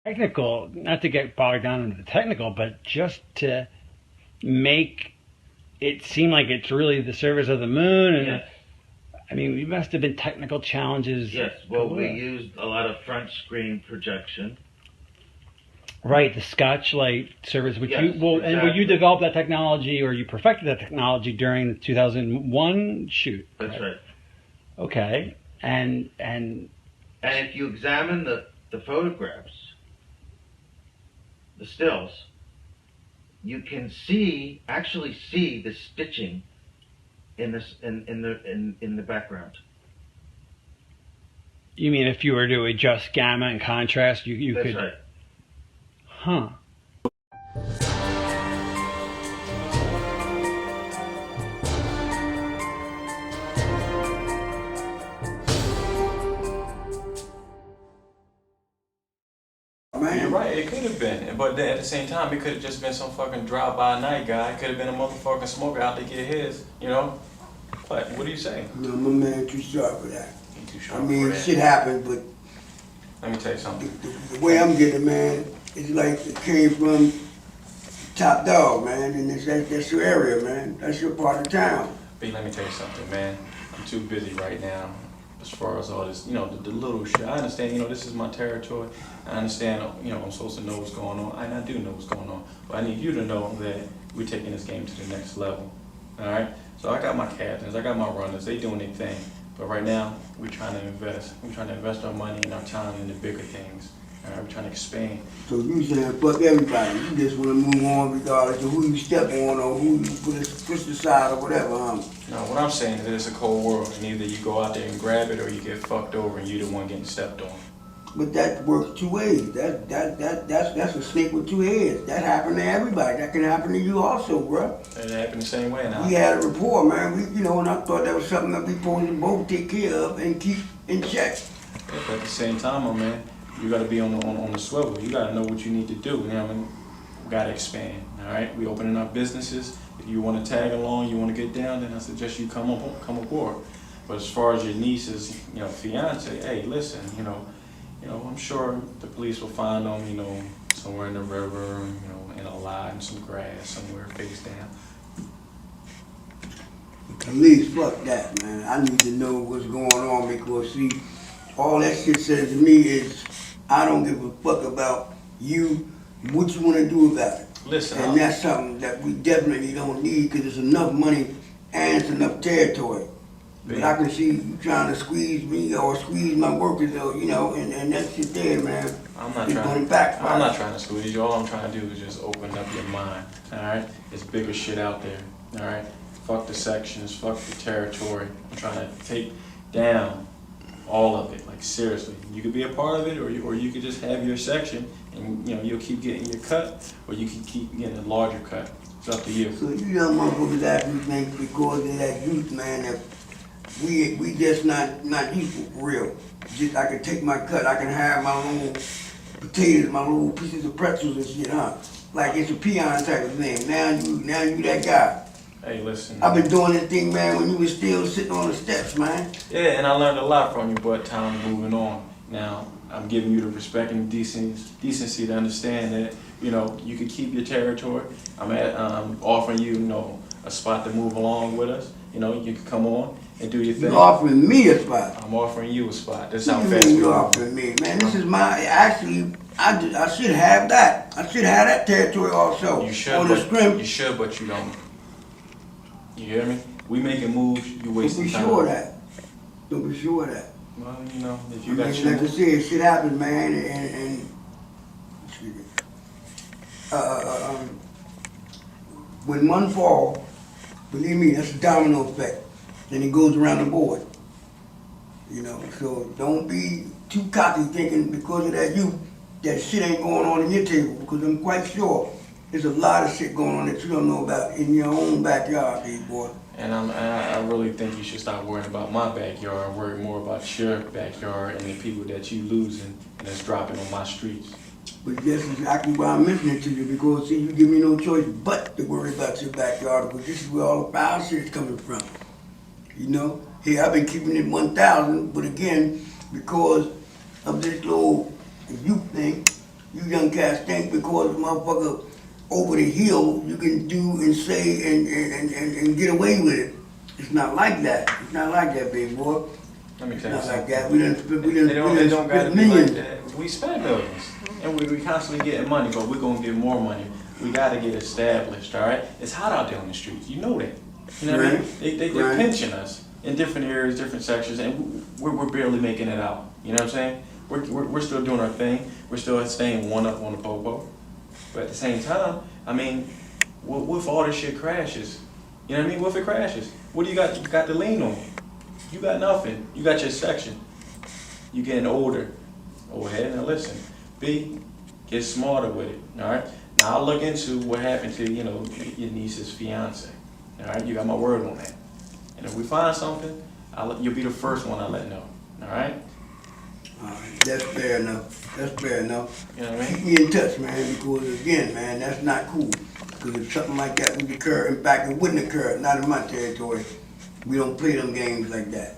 technical, not to get bogged down into the technical, but just to make it seem like it's really the surface of the moon. And Yes. I mean, we must have been technical challenges. Yes. Well, we used a lot of front screen projection. Right, the Scotch light service, which Yes, and will exactly. you develop that technology, or you perfected that technology during the 2001 shoot? That's right. Okay, and And if you examine the photographs, the stills, you can actually see the stitching in this in the background. you mean if you were to adjust gamma and contrast, you That's could, right. huh? Man, you're right, it could have been. But then at the same time, it could have just been some fucking drive-by night guy. It could have been a motherfucking smoker out to get his, you know? But what do you say? No, my man too sharp for that. He too I sharp mean, for that. shit happens, but Let me tell you something. the way I'm getting, man, it's like it came from top dog, man, and that's your area, man. That's your part of town. B, let me tell you something, man. I'm too busy right now as far as all this, you know, the little shit. I understand, you know, this is my territory. I understand, you know, I'm supposed to know what's going on. And I do know what's going on. But I need you to know that we're taking this game to the next level. All right? So I got my captains, I got my runners. They doing their thing. But right now, we're trying to invest. We're trying to invest our money and our time in the bigger things. All right? We're trying to expand. So you saying fuck everybody. You just want to move on regardless of who you step on or who you push aside or whatever, No, what I'm saying is that it's a cold world, and either you go out there and grab it, or you get fucked over, and you're the one getting stepped on. But that works two ways. That's a snake with two heads. That happened to everybody. That can happen to you also, bro. It happened the same way now. We had a rapport, man. We, and I thought that was something that we supposed to both take care of and keep in check. Yeah, but at the same time, my man, you got to be on the swivel. You got to know what you need to do. You know what I mean? We got to expand. All right, we opening up businesses. If you want to tag along, you want to get down, then I suggest you come aboard. But as far as your niece's, you know, fiance, hey, listen, you know, I'm sure the police will find them, you know, somewhere in the river, you know, in a lot in some grass somewhere, face down. Police, fuck that, man. I need to know what's going on because, see, all that shit says to me is I don't give a fuck about you, what you want to do about it. Listen, and that's something that we definitely don't need because there's enough money and it's enough territory. But I can see you trying to squeeze me or squeeze my workers, or, you know, and that shit there, man. I'm not trying to squeeze you. All I'm trying to do is just open up your mind. All right, there's bigger shit out there. All right, fuck the sections, fuck the territory. I'm trying to take down all of it. Like seriously, you could be a part of it, or you could just have your section, and you know you'll keep getting your cut, or you can keep getting a larger cut. It's up to you. So you young motherfuckers actually think because of that youth, man, that we just not useful for real. Just I can take my cut, I can have my little potatoes, my little pieces of pretzels and shit, huh? Like it's a peon type of thing. Now you that guy. Hey, listen. I've been doing this thing, man, when you was still sitting on the steps, man. Yeah, and I learned a lot from you, but time moving on. Now, I'm giving you the respect and decency to understand that, you know, you can keep your territory. I'm offering you, you know, a spot to move along with us. You know, you can come on and do your thing. You offering me a spot. I'm offering you a spot. That's What how you fast mean we you move. offering me, man? This is my, actually, I should have that. I should have that territory also. You should, on the scrim. but you don't. You hear me? We making moves, you wasting time. Don't be sure of that. Don't be sure of that. Well, you know, if you got Like your I said, shit happens, man, and excuse me. When one fall, believe me, that's a domino effect. Then it goes around the board. You know, so don't be too cocky thinking because of that youth that shit ain't going on in your table, because I'm quite sure there's a lot of shit going on that you don't know about in your own backyard, big boy. And I really think you should stop worrying about my backyard and worry more about your backyard and the people that you losing and that's dropping on my streets. But that's exactly why I'm mentioning to you, because see, you give me no choice but to worry about your backyard, because this is where all the foul shit is coming from. You know? Hey, I've been keeping it 1,000, but again, because of this little youth thing, you young cats think because motherfucker over the hill you can do and say and get away with it. It's not like that. It's not like that, baby boy. Let me It's tell you not like something. that. We done It don't gotta spent be like millions. that. We spend millions, and we constantly getting money, but we're gonna get more money. We gotta get established, all right? It's hot out there on the streets. You know that. You know what I mean? They're Right. pinching us in different areas, different sections, and we're barely making it out. You know what I'm saying? We're still doing our thing. We're still staying one up on the popo. But at the same time, I mean, what if all this shit crashes? You know what I mean? What if it crashes? What do you got? You got to lean on. You got nothing. You got your section. You getting older. Go ahead and listen. B, get smarter with it. All right. Now I'll look into what happened to your niece's fiance. All right. You got my word on that. And if we find something, you'll be the first one I let know. All right. All right, that's fair enough. That's fair enough. You know what I mean? Keep me in touch, man, because again, man, that's not cool. Because if something like that would occur, in fact, it wouldn't occur, not in my territory. We don't play them games like that.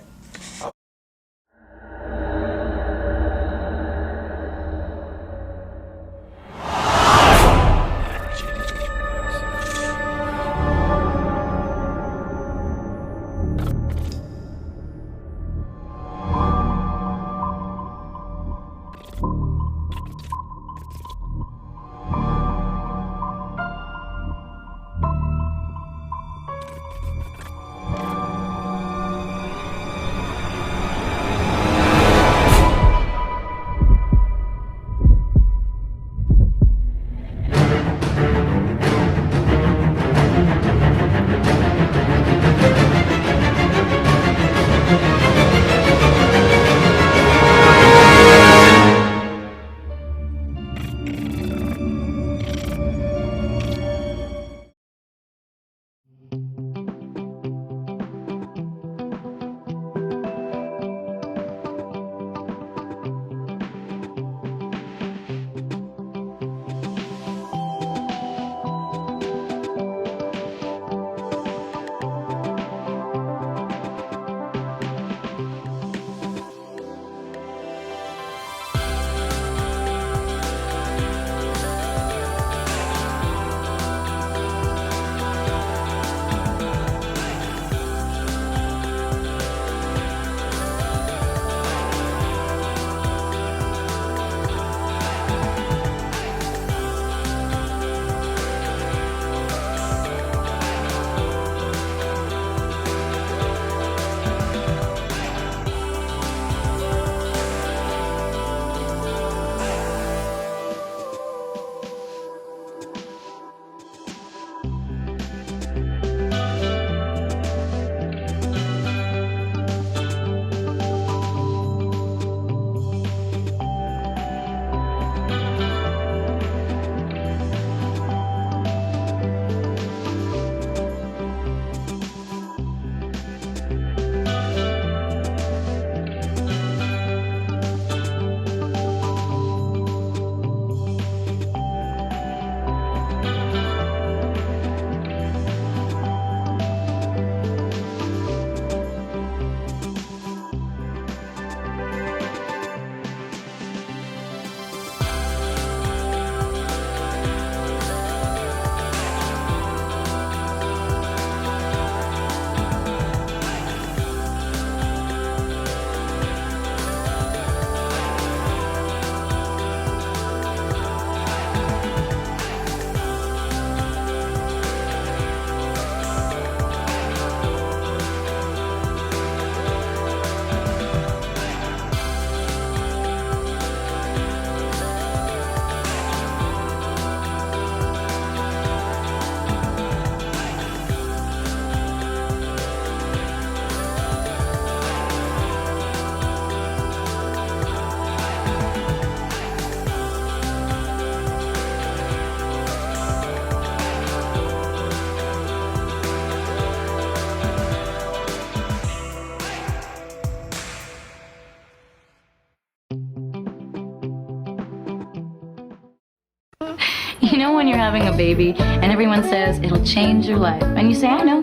You know when you're having a baby and everyone says it'll change your life, and you say, I know.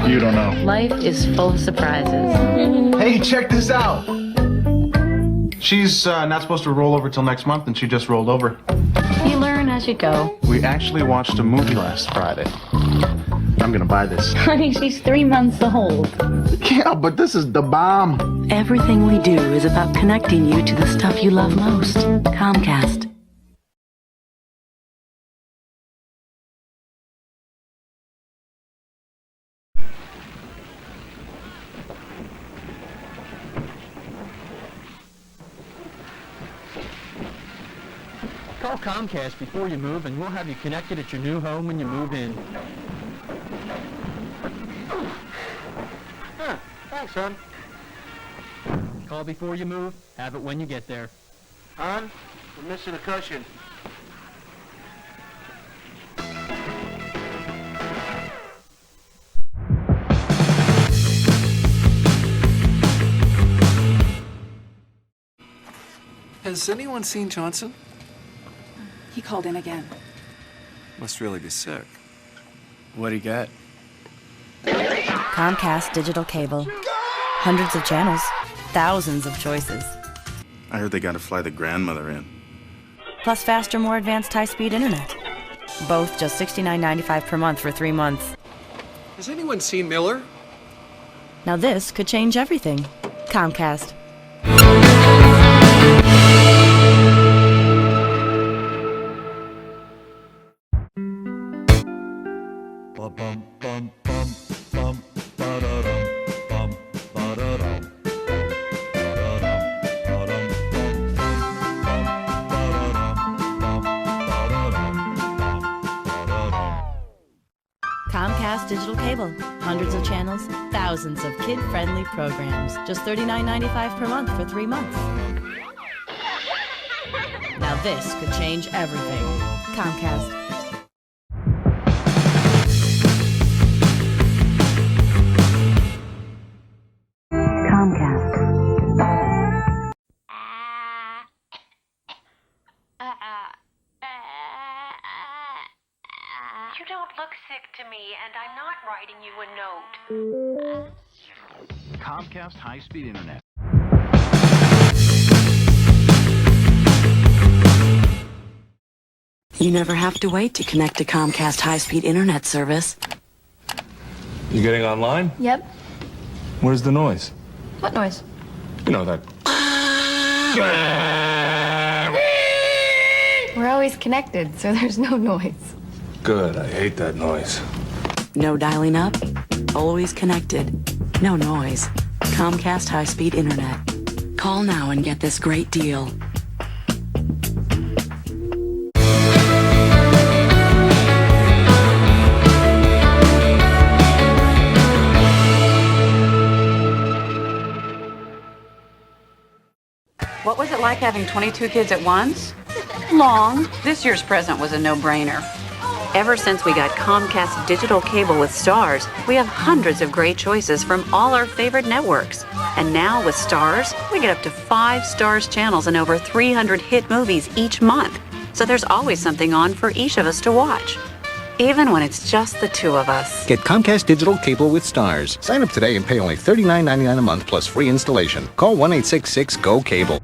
You don't know. Life is full of surprises. Hey, check this out. She's not supposed to roll over till next month, and she just rolled over. You learn as you go. We actually watched a movie last Friday. I'm gonna buy this. Honey, she's 3 months old. Yeah, but this is the bomb. Everything we do is about connecting you to the stuff you love most. Comcast. Call Comcast before you move, and we'll have you connected at your new home when you move in. Thanks, son. Call before you move, have it when you get there. Hon, we're missing a cushion. Has anyone seen Johnson? He called in again. Must really be sick. What'd he get? Comcast digital cable. Hundreds of channels, thousands of choices. I heard they gotta fly the grandmother in. Plus faster, more advanced high-speed internet. Both just $69.95 per month for 3 months. Has anyone seen Miller? Now this could change everything. Comcast. Comcast digital cable. Hundreds of channels, thousands of kid-friendly programs. Just $39.95 per month for 3 months. Now this could change everything. Comcast. You don't look sick to me, and I'm not writing you a note. Comcast high-speed internet. You never have to wait to connect to Comcast high-speed internet service. You getting online? Yep. Where's the noise? What noise? You know that. We're always connected, so there's no noise. Good, I hate that noise. No dialing up, always connected. No noise. Comcast high-speed internet. Call now and get this great deal. What was it like having 22 kids at once? Long. This year's present was a no-brainer. Ever since we got Comcast digital cable with Stars, we have hundreds of great choices from all our favorite networks. And now with Stars, we get up to 5 Stars channels and over 300 hit movies each month. So there's always something on for each of us to watch, even when it's just the two of us. Get Comcast digital cable with Stars. Sign up today and pay only $39.99 a month plus free installation. Call 1-866-GO-CABLE.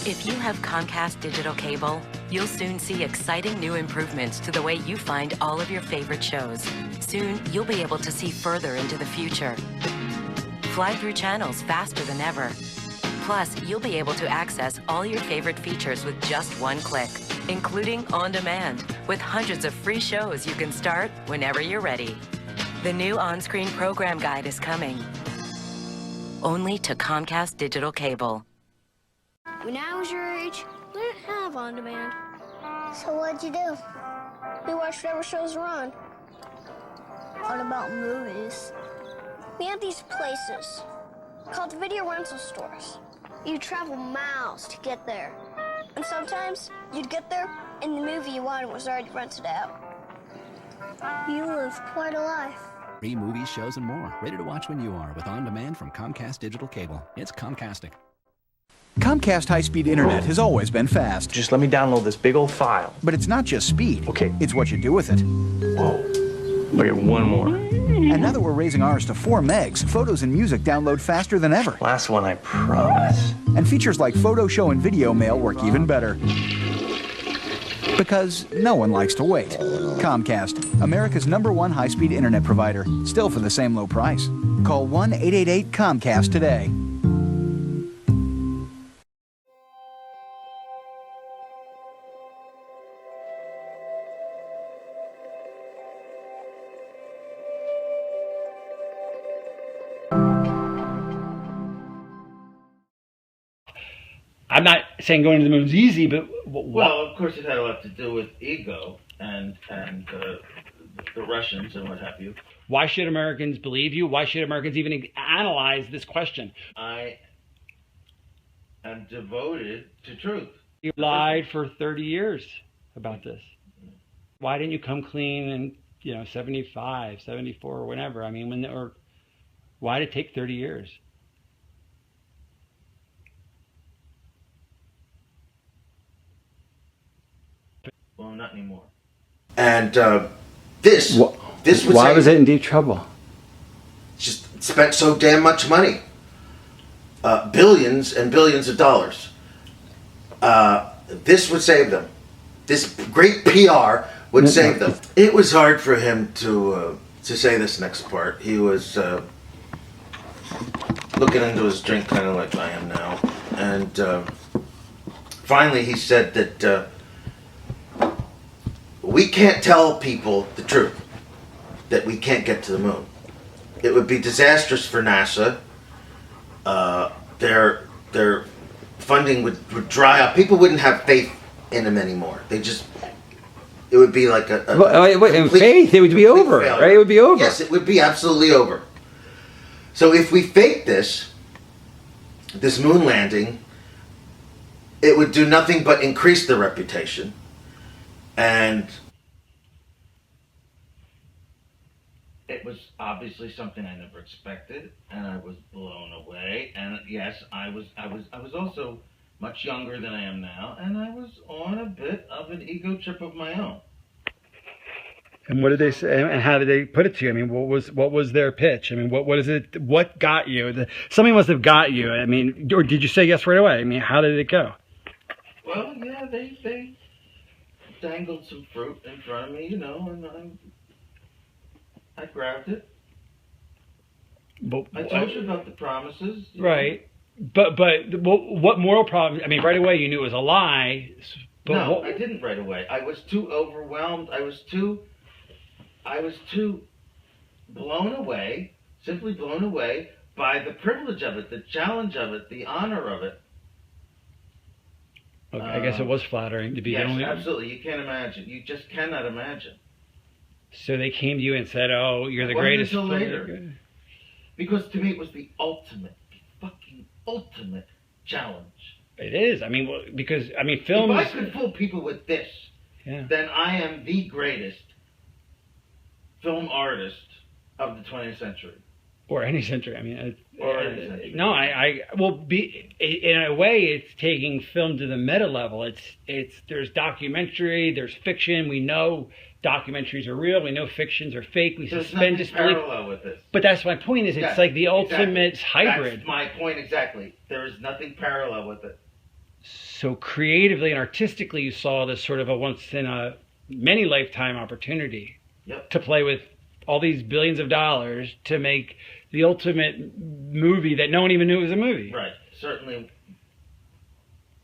If you have Comcast digital cable, you'll soon see exciting new improvements to the way you find all of your favorite shows. Soon, you'll be able to see further into the future. Fly through channels faster than ever. Plus, you'll be able to access all your favorite features with just one click, including On Demand, with hundreds of free shows you can start whenever you're ready. The new on-screen program guide is coming. Only to Comcast digital cable. When I was your age, we didn't have On Demand. So what'd you do? We watched whatever shows were on. What about movies? We had these places called video rental stores. You'd travel miles to get there. And sometimes you'd get there and the movie you wanted was already rented out. You lived quite a life. Free movies, shows, and more. Ready to watch when you are with On Demand from Comcast Digital Cable. It's Comcastic. Comcast high-speed internet has always been fast. Just let me download this big old file. But it's not just speed. Okay. It's what you do with it. Whoa. Okay, one more. And now that we're raising ours to 4 megs, photos and music download faster than ever. Last one, I promise. And features like photo show and video mail work even better. Because no one likes to wait. Comcast, America's #1 high-speed internet provider. Still for the same low price. Call 1-888-COMCAST today. I'm not saying going to the moon is easy, but well, of course, it had a lot to do with ego and the Russians and what have you. Why should Americans believe you? Why should Americans even analyze this question? I am devoted to truth. You lied for 30 years about this. Why didn't you come clean in 75, 74, or whenever? I mean, why did it take 30 years? Well, not anymore. And this was why was it in deep trouble? Just spent so damn much money, billions and billions of dollars. This would save them. This great PR would save them. It was hard for him to say this next part. He was looking into his drink, kind of like I am now, and finally he said that. We can't tell people the truth, that we can't get to the moon. It would be disastrous for NASA. Their funding would dry up. People wouldn't have faith in them anymore. It would be like in faith, it would be over, failure. right? It would be over. Yes, it would be absolutely over. So if we fake this moon landing, it would do nothing but increase the reputation. And it was obviously something I never expected, and I was blown away. And yes, I was also much younger than I am now, and I was on a bit of an ego trip of my own. And what did they say? And how did they put it to you? I mean, what was their pitch? I mean, what is it? What got you? Something must have got you. I mean, or did you say yes right away? I mean, how did it go? Well, yeah, they dangled some fruit in front of me, and I grabbed it. But I told you about the promises. Right. But what moral problem? I mean, right away you knew it was a lie. But no, I didn't right away. I was too overwhelmed. I was too blown away, simply blown away by the privilege of it, the challenge of it, the honor of it. Okay, I guess it was flattering to be the only. Yes, absolutely. You can't imagine. You just cannot imagine. So they came to you and said, "Oh, you're the It wasn't greatest." until later. Because to me, it was the fucking ultimate challenge. It is. I mean, because films. If I could fool people with this, then I am the greatest film artist of the 20th century. Or any century. I mean, No, in a way, it's taking film to the meta level. There's documentary, there's fiction. We know documentaries are real. We know fictions are fake. We suspend disbelief. Parallel with this. But that's my point. It's like the ultimate hybrid. That's my point exactly. There is nothing parallel with it. So creatively and artistically, you saw this sort of a once in a many lifetime opportunity to play with all these billions of dollars to make the ultimate movie that no one even knew was a movie. Right. Certainly.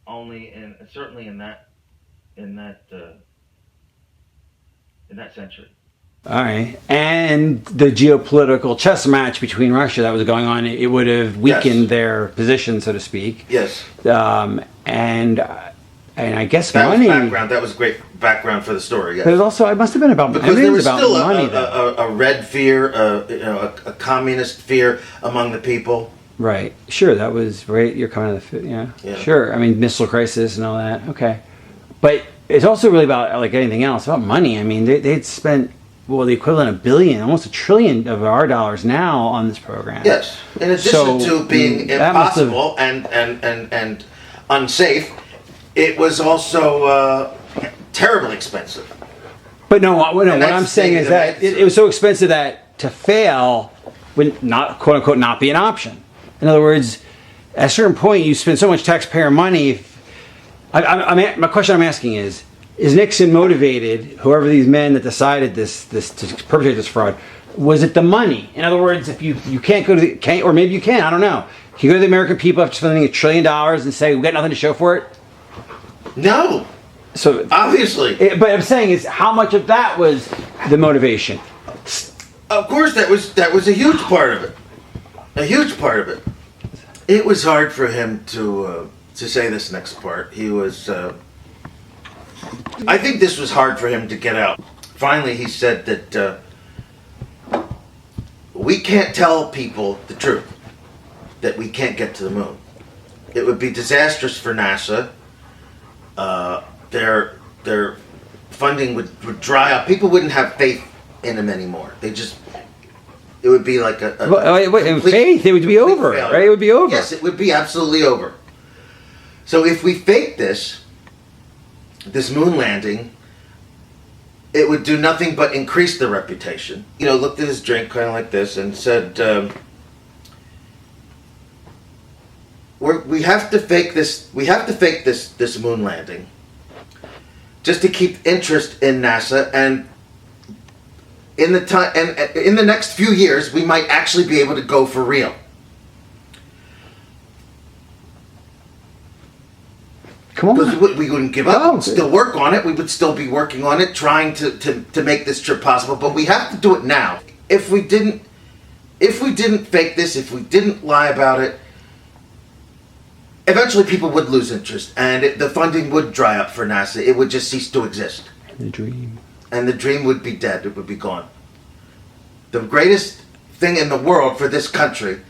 Certainly in that century. All right. And the geopolitical chess match between Russia that was going on, it would have weakened their position, so to speak. Yes. And I guess that money. Was background. That was great background for the story. Yes. There's also, it must have been about because there was still money. a red fear, a communist fear among the people. Right. Sure. That was right. You're coming to yeah. Sure. I mean, missile crisis and all that. Okay. But it's also really about, like anything else, about money. I mean, they'd spent the equivalent of $1 billion, almost $1 trillion of our dollars now on this program. Yes. In addition to being impossible and unsafe, it was also terribly expensive. But no, what I'm saying is that it was so expensive that to fail would not, quote unquote, not be an option. In other words, at a certain point, you spend so much taxpayer money. My question I'm asking is Nixon motivated, whoever these men that decided this to perpetrate this fraud, was it the money? In other words, if you can't go to or maybe you can, I don't know. Can you go to the American people after spending $1 trillion and say, we've got nothing to show for it? No. So obviously. But I'm saying is how much of that was the motivation? Of course, that was a huge part of it. A huge part of it. It was hard for him to say this next part. He was. I think this was hard for him to get out. Finally, he said that we can't tell people the truth, that we can't get to the moon. It would be disastrous for NASA. Their funding would dry up. People wouldn't have faith in them anymore. It would be like faith. It would be over, failure. right? It would be over. Yes, it would be absolutely over. So if we fake this moon landing, it would do nothing but increase the reputation. Looked at his drink kind of like this and said, we have to fake this. We have to fake this moon landing, just to keep interest in NASA, and in the next few years, we might actually be able to go for real. Come on. Because we wouldn't give up. We'd still work on it. We would still be working on it, trying to make this trip possible. But we have to do it now. If we didn't fake this, if we didn't lie about it, eventually people would lose interest, and the funding would dry up for NASA. It would just cease to exist. The dream. And the dream would be dead. It would be gone. The greatest thing in the world for this country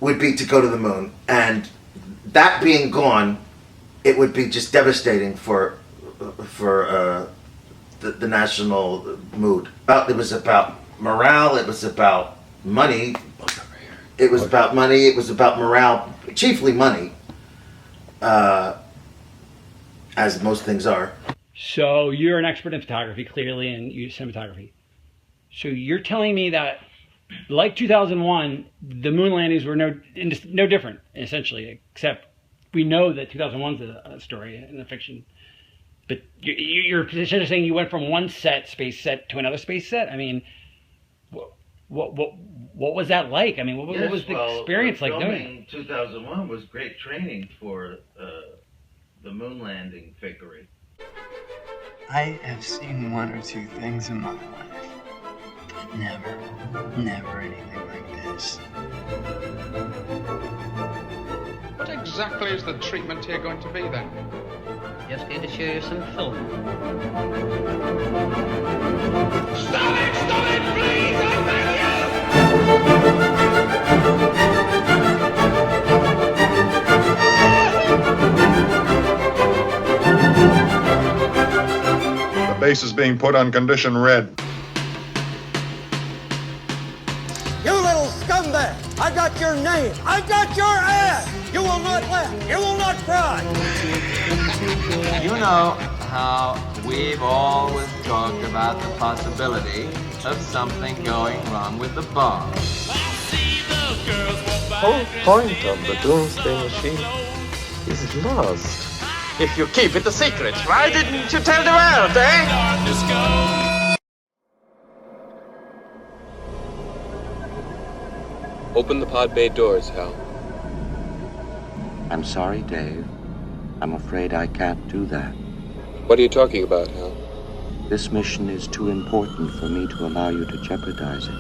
would be to go to the moon. And that being gone, it would be just devastating for the national mood. It was about morale. It was about money. It was about money. It was about morale. Chiefly money. As most things are. So you're an expert in photography, clearly, and cinematography. So you're telling me that, like 2001, the moon landings were no different, essentially, except we know that 2001's a story in the fiction. But you're essentially saying you went from one space set to another space set? I mean, what was that like? I mean, what was the experience like doing it? 2001 was great training for the moon landing fakery. I have seen one or two things in my life, but never anything like this. What exactly is the treatment here going to be then? Just going to show you some film. Stop it, please, I beg you! The base is being put on condition red. You little scumbag! I got your name! I got your ass! You will not laugh! You will not cry! You know how we've always talked about the possibility of something going wrong with the bomb. The whole point of the doomsday machine is lost. If you keep it a secret, why didn't you tell the world, eh? Open the pod bay doors, Hal. I'm sorry, Dave. I'm afraid I can't do that. What are you talking about, Hal? This mission is too important for me to allow you to jeopardize it.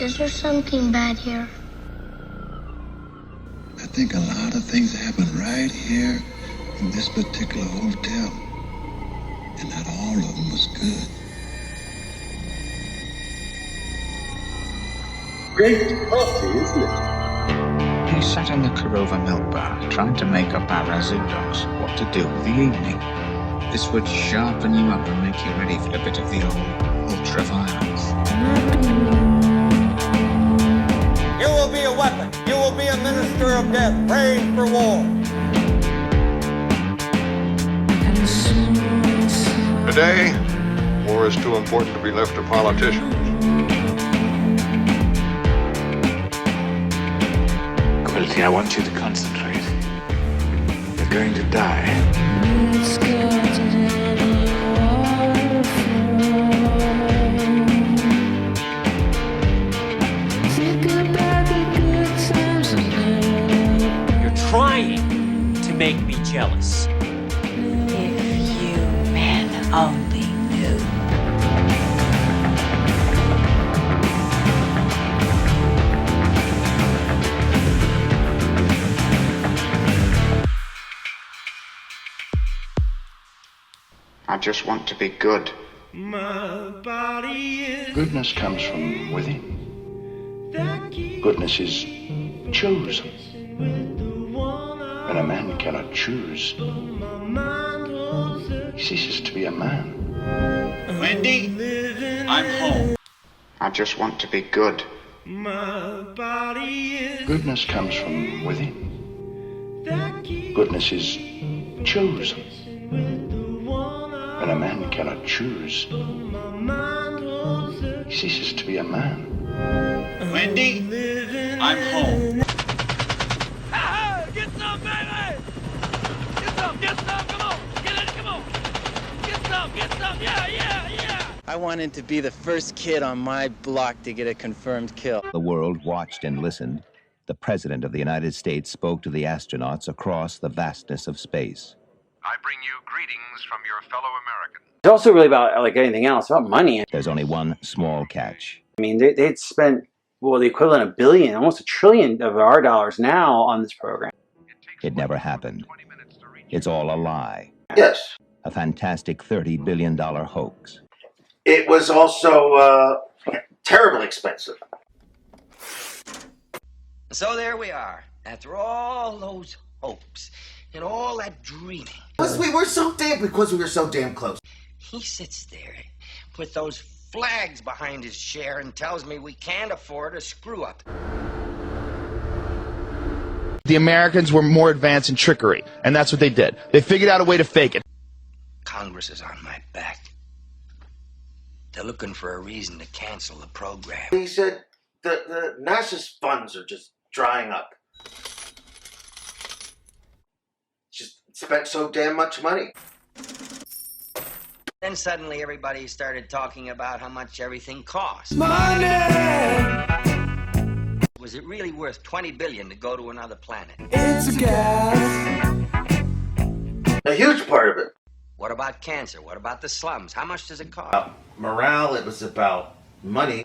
Is there something bad here? I think a lot of things happen right here in this particular hotel. And not all of them was good. Great party, isn't it? He sat in the Kurova milk bar, trying to make up our Razudos what to do with the evening. This would sharpen you up and make you ready for a bit of the old ultra-violence. You will be a weapon. You will be a minister of death, praying for war. today, war is too important to be left to politicians. Quilty, I want you to concentrate. You're going to die. You're trying to make me jealous. If you men only knew. I just want to be good. Goodness comes from within. Goodness is chosen. When a man cannot choose, he ceases to be a man. Wendy, I'm home. I just want to be good. Goodness comes from within. Goodness is chosen. When a man cannot choose, he ceases to be a man. Wendy, I'm home. Get some, baby! Get some, come on! Get it, come on! Get some, yeah! I wanted to be the first kid on my block to get a confirmed kill. The world watched and listened. The President of the United States spoke to the astronauts across the vastness of space. I bring you greetings from your fellow Americans. It's also really about, like anything else, about money. There's only one small catch. I mean, they'd spent, well, the equivalent of $1 billion, almost $1 trillion of our dollars now on this program. It never happened. It's all a lie. Yes. A fantastic $30 billion hoax. It was also terribly expensive. So there we are. After all those hopes and all that dreaming. Because we were so damn close. He sits there with those flags behind his chair and tells me we can't afford a screw-up. The Americans were more advanced in trickery, and that's what they did. They figured out a way to fake it. Congress is on my back. They're looking for a reason to cancel the program. He said the NASA's funds are just drying up. Just spent so damn much money. Then suddenly everybody started talking about how much everything costs. Money! Was it really worth $20 billion to go to another planet? It's a gas. A huge part of it. What about cancer? What about the slums? How much does it cost? Morale, it was about money.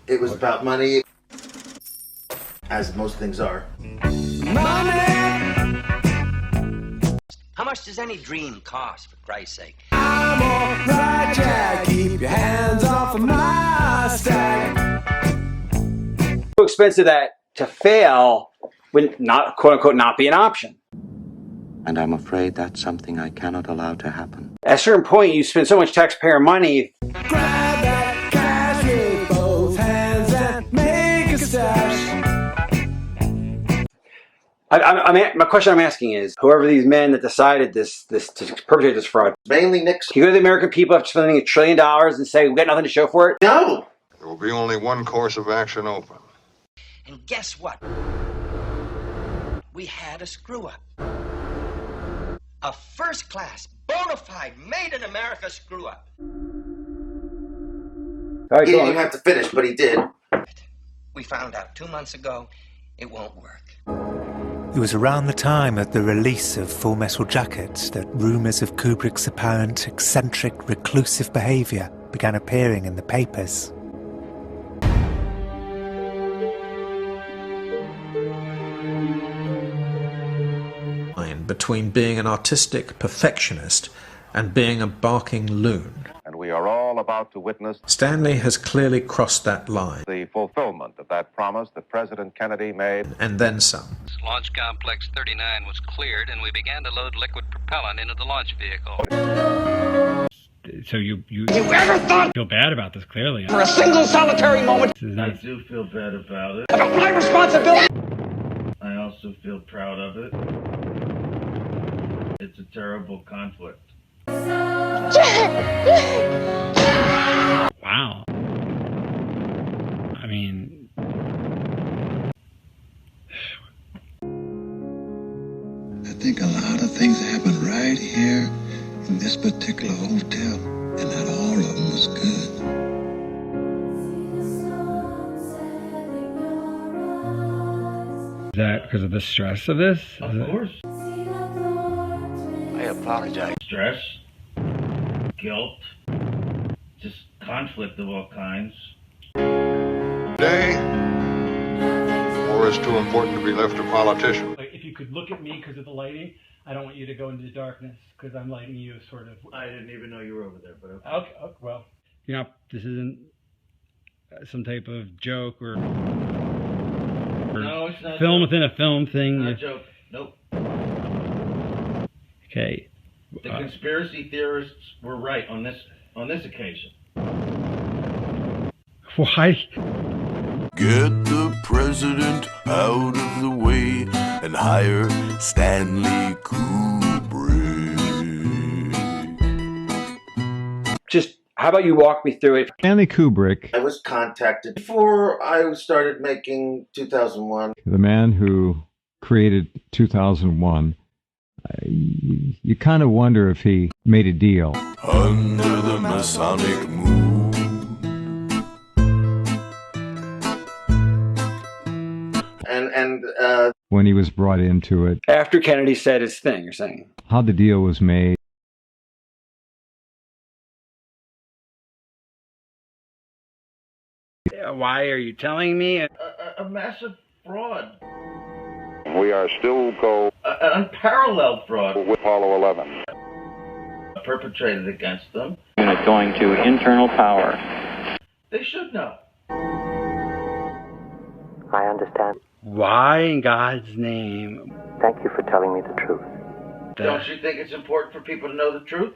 It was about money, as most things are. Money! How much does any dream cost, for Christ's sake? I'm alright, Jack. Keep your hands off of my stack. So expensive that to fail would not, quote unquote, not be an option. And I'm afraid that's something I cannot allow to happen. At a certain point, you spend so much taxpayer money. Grab that cash with both hands and make a stash. My question I'm asking is, whoever these men that decided this to perpetrate this fraud, mainly Nixon. Can you go to the American people after spending $1 trillion and say, we've got nothing to show for it? No! There will be only one course of action open. And guess what? We had a screw-up. A first-class, bona fide, made-in-America screw-up. Right, he didn't even have to finish, but he did. We found out 2 months ago it won't work. It was around the time of the release of Full Metal Jacket that rumours of Kubrick's apparent eccentric, reclusive behaviour began appearing in the papers. Between being an artistic perfectionist and being a barking loon. And we are all about to witness Stanley has clearly crossed that line. the fulfillment of that promise that President Kennedy made. And then some. Launch Complex 39 was cleared and we began to load liquid propellant into the launch vehicle. So you ever thought feel bad about this, clearly. for a single solitary moment I do feel bad about it. about my responsibility? I also feel proud of it. It's a terrible conflict. Wow. I mean, I think a lot of things happened right here in this particular hotel, and not all of them was good. is that because of the stress of this? Of course. I apologize. Stress, guilt, just conflict of all kinds. Today, war is too important to be left to politicians. Like, if you could look at me because of the lighting, I don't want you to go into the darkness because I'm lighting you sort of. I didn't even know you were over there, but okay. Okay, well, this isn't some type of joke or No, it's not. film joke. within a film thing. Not a joke. Nope. Okay. The conspiracy theorists were right on this occasion. Why? Get the president out of the way and hire Stanley Kubrick. Just how about you walk me through it? Stanley Kubrick, I was contacted before I started making 2001. the man who created 2001, you kind of wonder if he made a deal. Under the Masonic moon. And When he was brought into it, After Kennedy said his thing, you're saying? how the deal was made. Why are you telling me? A massive fraud. We are still An unparalleled fraud with Apollo 11. perpetrated against them. Unit going to internal power. They should know. I understand. Why in God's name? Thank you for telling me the truth. Don't you think it's important for people to know the truth?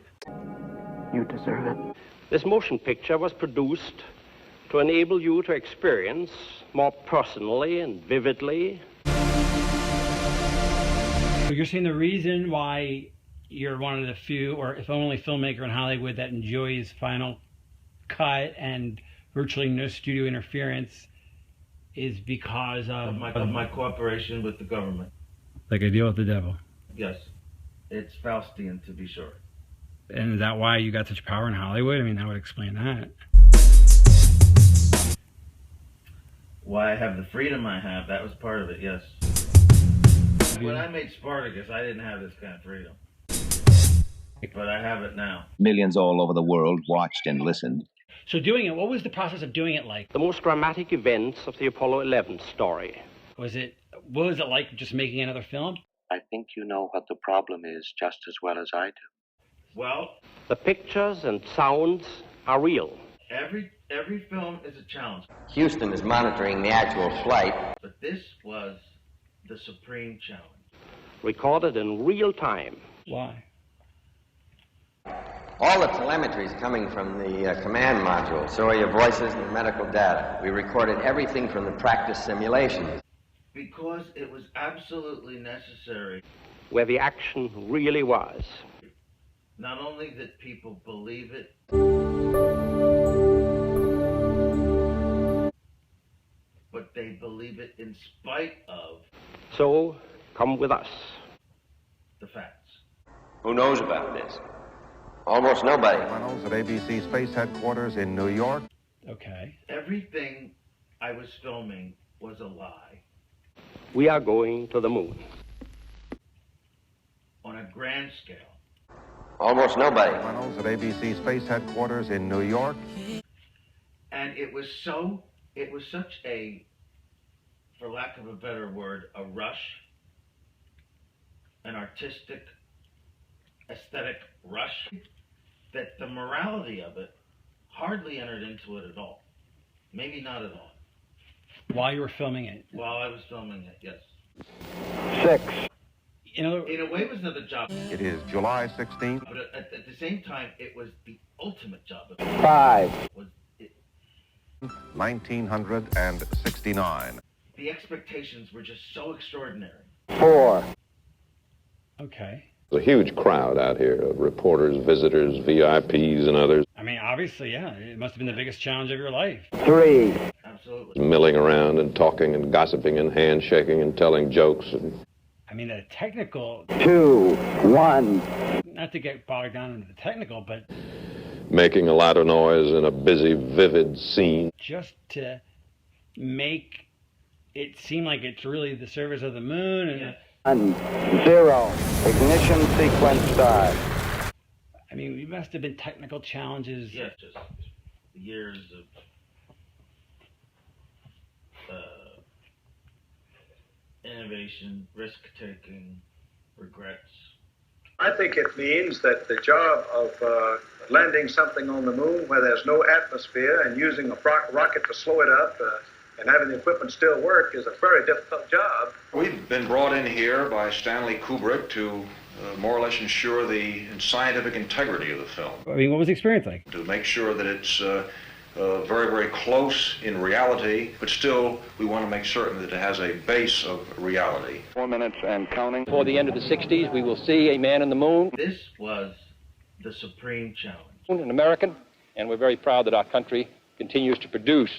You deserve it. This motion picture was produced to enable you to experience more personally and vividly. So you're saying the reason why you're one of the few, or if only, filmmaker in Hollywood that enjoys Final Cut and virtually no studio interference is because of my cooperation with the government. like a deal with the devil. Yes. It's Faustian, to be sure. And is that why you got such power in Hollywood? I mean, that would explain that. Why I have the freedom I have, that was part of it, yes. When I made Spartacus, I didn't have this kind of freedom. But I have it now. Millions all over the world watched and listened. So doing it, what was the process of doing it like? The most dramatic events of the Apollo 11 story. What was it like just making another film? I think you know what the problem is just as well as I do. Well, The pictures and sounds are real. every film is a challenge. Houston is monitoring the actual flight. But this was the supreme challenge. Recorded in real time. Why? All the telemetry is coming from the command module, so are your voices and medical data. We recorded everything from the practice simulations. Because it was absolutely necessary. Where the action really was. Not only that people believe it, but they believe it in spite of So, come with us. the facts. Who knows about this? Almost nobody. At ABC Space Headquarters in New York. Okay. Everything I was filming was a lie. We are going to the moon. On a grand scale. Almost nobody. At ABC Space Headquarters in New York. And it was such a, for lack of a better word, a rush, an artistic, aesthetic rush, that the morality of it hardly entered into it at all. Maybe not at all. While you were filming it? While I was filming it, yes. 6. In a way, it was another job. It is July 16th. But at the same time, it was the ultimate job. 5. Was it, 1969. the expectations were just so extraordinary. 4. Okay. There's a huge crowd out here of reporters, visitors, VIPs, and others. I mean, obviously, yeah, it must have been the biggest challenge of your life. 3. Absolutely. Milling around and talking and gossiping and handshaking and telling jokes. I mean, the technical... 2, 1. Not to get bogged down into the technical, but... Making a lot of noise in a busy, vivid scene. Just to make it seem like it's really the surface of the moon and... 0. Ignition sequence start. I mean, we must have been technical challenges. Yeah, just years of innovation, risk-taking, regrets. I think it means that the job of landing something on the moon where there's no atmosphere and using a rocket to slow it up and having the equipment still work is a very difficult job. We've been brought in here by Stanley Kubrick to more or less ensure the scientific integrity of the film. I mean, what was the experience like? To make sure that it's very, very close in reality, but still we want to make certain that it has a base of reality. 4 minutes and counting. Before the end of the 60s, we will see a man in the moon. This was the supreme challenge. An American, and we're very proud that our country continues to produce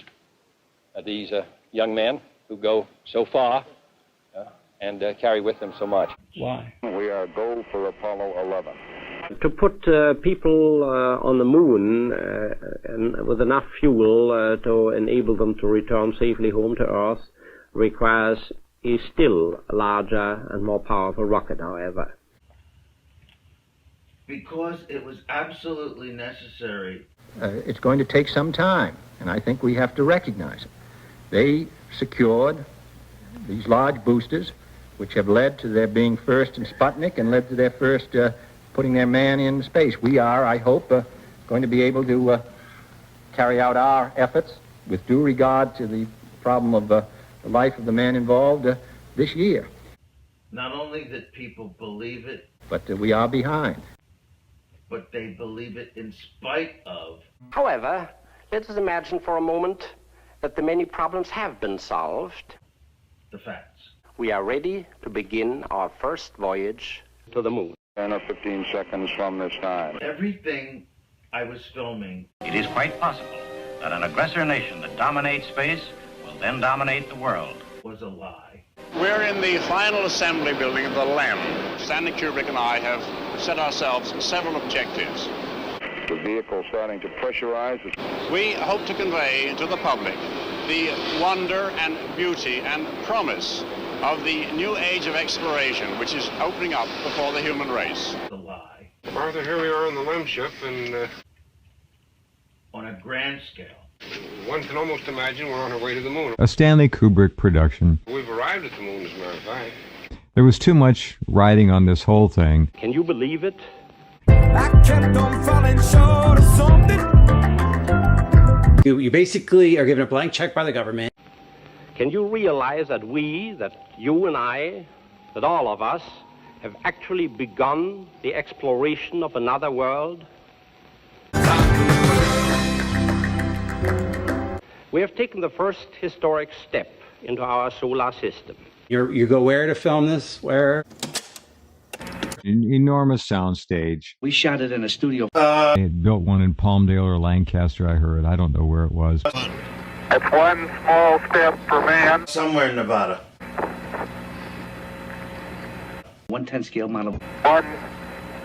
these young men who go so far and carry with them so much. Why? We are go for Apollo 11. To put people on the moon and with enough fuel to enable them to return safely home to Earth requires a still larger and more powerful rocket, however. Because it was absolutely necessary. It's going to take some time, and I think we have to recognize it. They secured these large boosters, which have led to their being first in Sputnik and led to their first putting their man in space. We are, I hope, going to be able to carry out our efforts with due regard to the problem of the life of the man involved this year. Not only that people believe it, but we are behind. But they believe it in spite of. However, let us imagine for a moment that the many problems have been solved. The facts. We are ready to begin our first voyage to the moon. 10 or 15 seconds from this time. Everything I was filming. It is quite possible that an aggressor nation that dominates space will then dominate the world. Was a lie. We're in the final assembly building of the LEM. Stanley Kubrick and I have set ourselves several objectives. The vehicle starting to pressurize. We hope to convey to the public the wonder and beauty and promise of the new age of exploration, which is opening up before the human race. The lie. Arthur, here we are on the LEM ship, and on a grand scale. One can almost imagine we're on our way to the moon. A Stanley Kubrick production. We've arrived at the moon, as a matter of fact. There was too much riding on this whole thing. Can you believe it? I kept on falling short of something. You basically are given a blank check by the government. Can you realize that you and I, that all of us, have actually begun the exploration of another world? We have taken the first historic step into our solar system. You go where to film this? Where? Enormous soundstage. We shot it in a studio. They had built one in Palmdale or Lancaster, I heard. I don't know where it was. It's one small step for man. Somewhere in Nevada. 1/10 scale model. One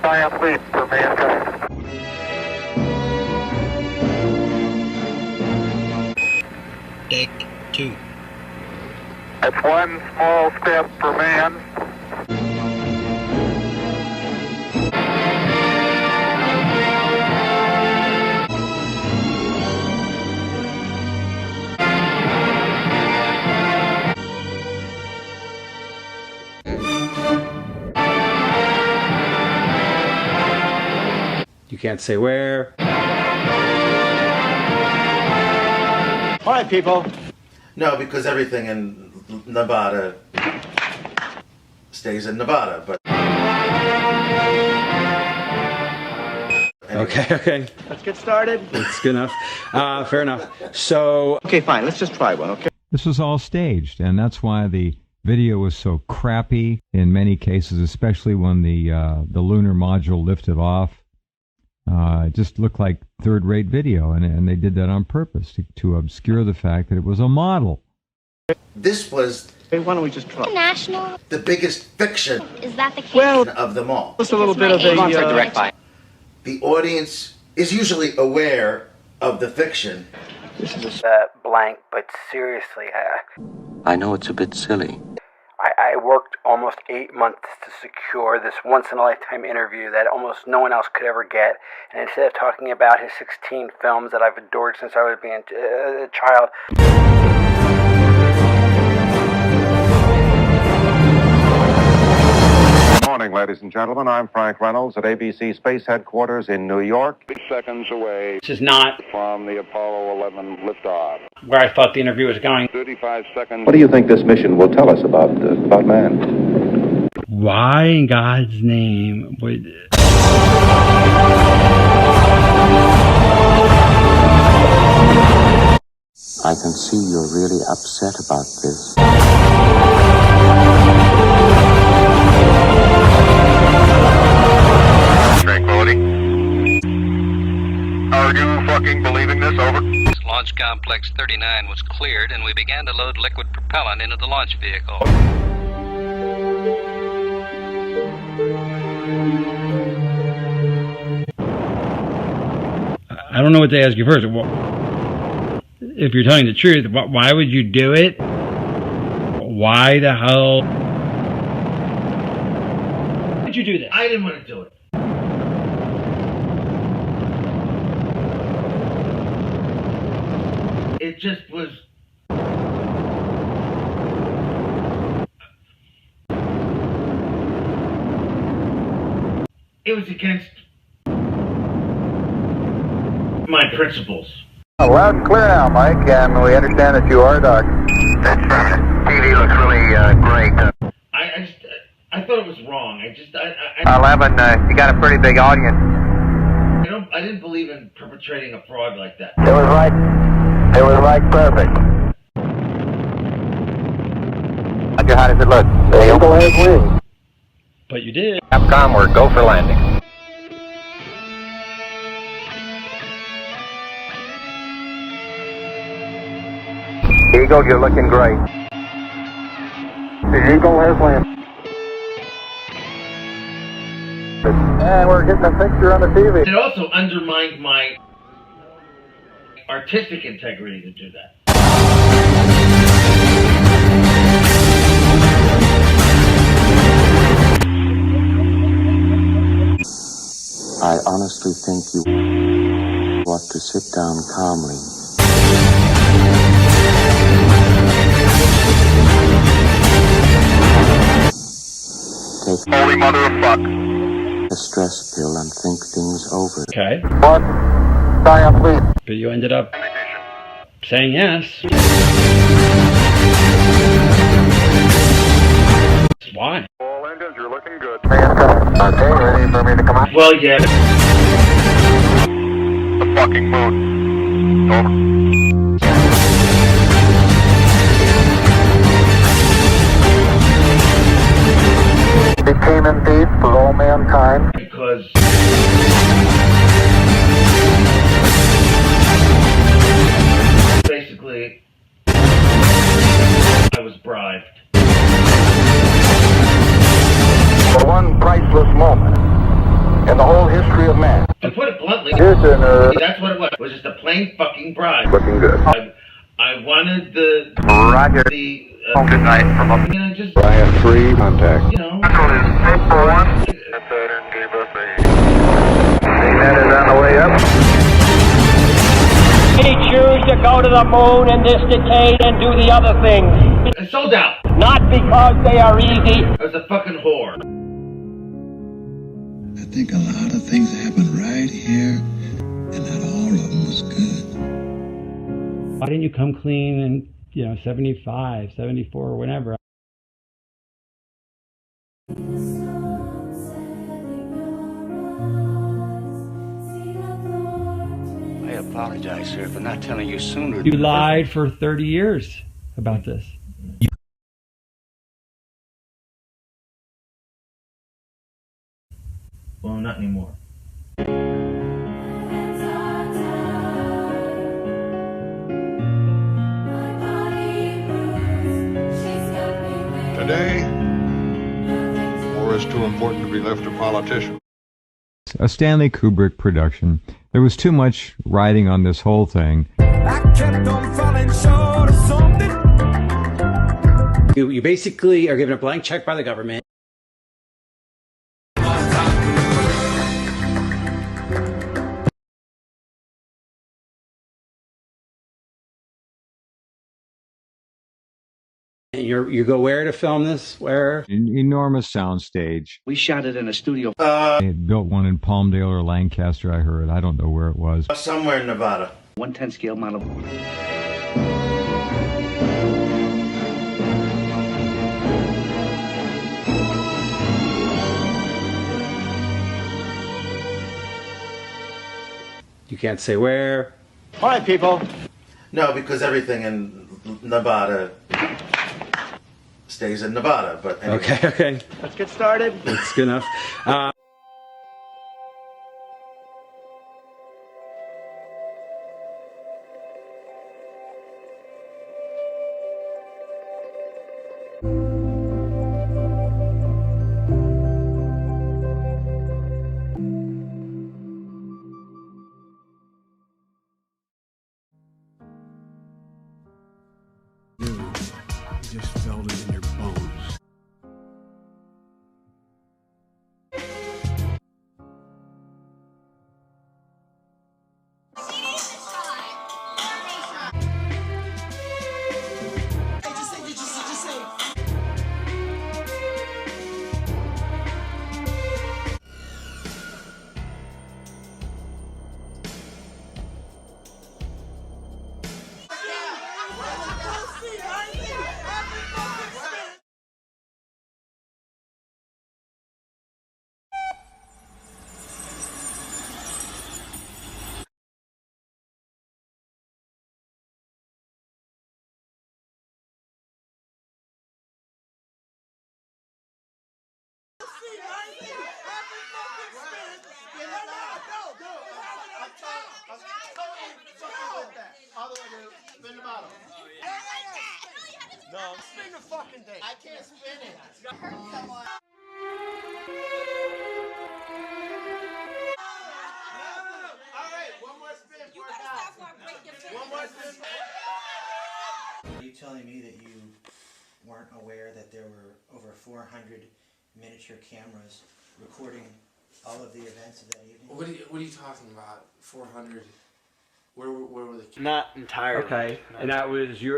giant leap for mankind. Take 2. It's one small step for man. You can't say where. All right, people. No, because everything in Nevada stays in Nevada, but... Okay. Let's get started. That's good enough. Fair enough. So... Okay, fine. Let's just try one, okay? This was all staged, and that's why the video was so crappy in many cases, especially when the lunar module lifted off. It just looked like third-rate video, and they did that on purpose to obscure the fact that it was a model. This was Hey, why don't we just try? National, the biggest fiction Is that the case? Well, of them all. just a little bit of a direct buy. The audience is usually aware of the fiction. This is blank, but seriously, I know it's a bit silly. I worked almost 8 months to secure this once-in-a-lifetime interview that almost no one else could ever get. And instead of talking about his 16 films that I've adored since I was being a child... Good morning, ladies and gentlemen. I'm Frank Reynolds at ABC Space Headquarters in New York. 3 seconds away This is not from the Apollo 11 liftoff. where I thought the interview was going. 35 seconds. What do you think this mission will tell us about man? Why in God's name would... I can see you're really upset about this. Tranquility. Are you fucking believing this? Over. Launch Complex 39 was cleared, and we began to load liquid propellant into the launch vehicle. I don't know what to ask you first. If you're telling the truth, why would you do it? Why the hell did you do this? I didn't want to do it. It just was... It was against my principles. Loud and clear now, Mike, and we understand that you are Doc. That's right. TV looks really great. I thought it was wrong. I 11, you got a pretty big audience. I didn't believe in perpetrating a fraud like that. It was like perfect. Roger, how does it look? The Eagle has wings. But you did. Capcom, we're go for landing. Eagle, you're looking great. The Eagle has landed. And we're getting a picture on the TV. It also undermined my artistic integrity to do that. I honestly think you ought to sit down calmly. Take holy mother of fuck. A stress pill and think things over. Okay. What? Sorry, please. But you ended up saying yes. Why? All engines, you're looking good. Okay, ready for me to come out? Well, yeah. The fucking moon. Over. Became indeed for all mankind. Because basically I was bribed. For one priceless moment in the whole history of man. To put it bluntly, Here's that's what it was. It was just a plain fucking bribe. Looking good. I wanted the... Roger. Good night from up. You know, just... Ryan 3, contact. You know... Saturn gave us a... CNET is on the way up. We choose to go to the moon in this decade and do the other things. I sold out. Not because they are easy. I was a fucking whore. I think a lot of things happened right here, and not all of them was good. Why didn't you come clean in, 75, 74, or whenever? I apologize, sir, for not telling you sooner. You lied for 30 years about this. Well, not anymore. Today, war is too important to be left to politicians. A Stanley Kubrick production. There was too much riding on this whole thing. I kept on falling short of something. You basically are given a blank check by the government. And you go where to film this? Where? An enormous soundstage. We shot it in a studio. They had built one in Palmdale or Lancaster, I heard. I don't know where it was. Somewhere in Nevada. 1/10 scale model. You can't say where. All right, people. No, because everything in Nevada stays in Nevada. But anyway. Okay. Let's get started. That's good enough. You just felt it in your bones. No, spin the fucking thing. I can't spin it. It's gonna hurt someone. All right, one more spin. You gotta stop before I break your finger. One more spin. Are you telling me that you weren't aware that there were over 400 miniature cameras recording all of the events of that evening? What are you talking about? 400? Where were the... Not entirely. Okay, No. and that was you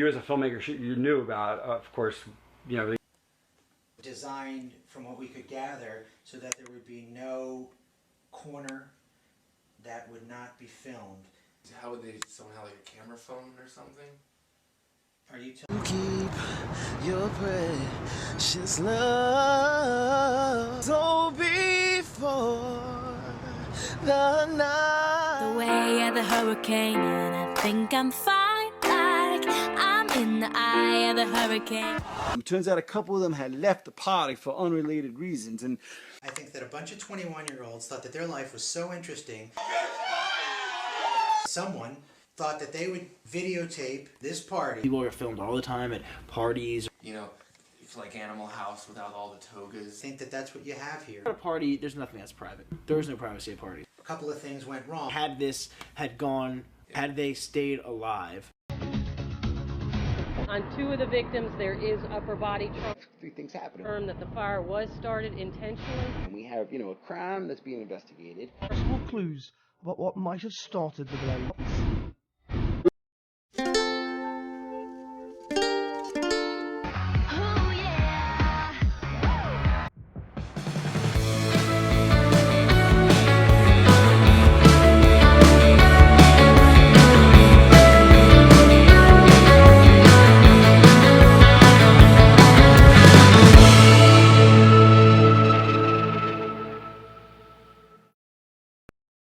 as a filmmaker, you knew about, of course, you know. Designed from what we could gather so that there would be no corner that would not be filmed. How would they, someone have like a camera phone or something? Are you telling Keep your precious love so before the night. The way of the hurricane, and I think I'm fine. Like I'm in the eye of the hurricane. Turns out a couple of them had left the party for unrelated reasons, and I think that a bunch of 21-year-olds thought that their life was so interesting. Someone thought that they would videotape this party. People are filmed all the time at parties. You know, it's like Animal House without all the togas. I think that that's what you have here. At a party, there's nothing that's private. There is no privacy at parties. A couple of things went wrong. Had this had gone, had they stayed alive. On two of the victims, there is upper body trauma. Three things happening. Confirmed that the fire was started intentionally. And we have, a crime that's being investigated. small clues about what might have started the blaze.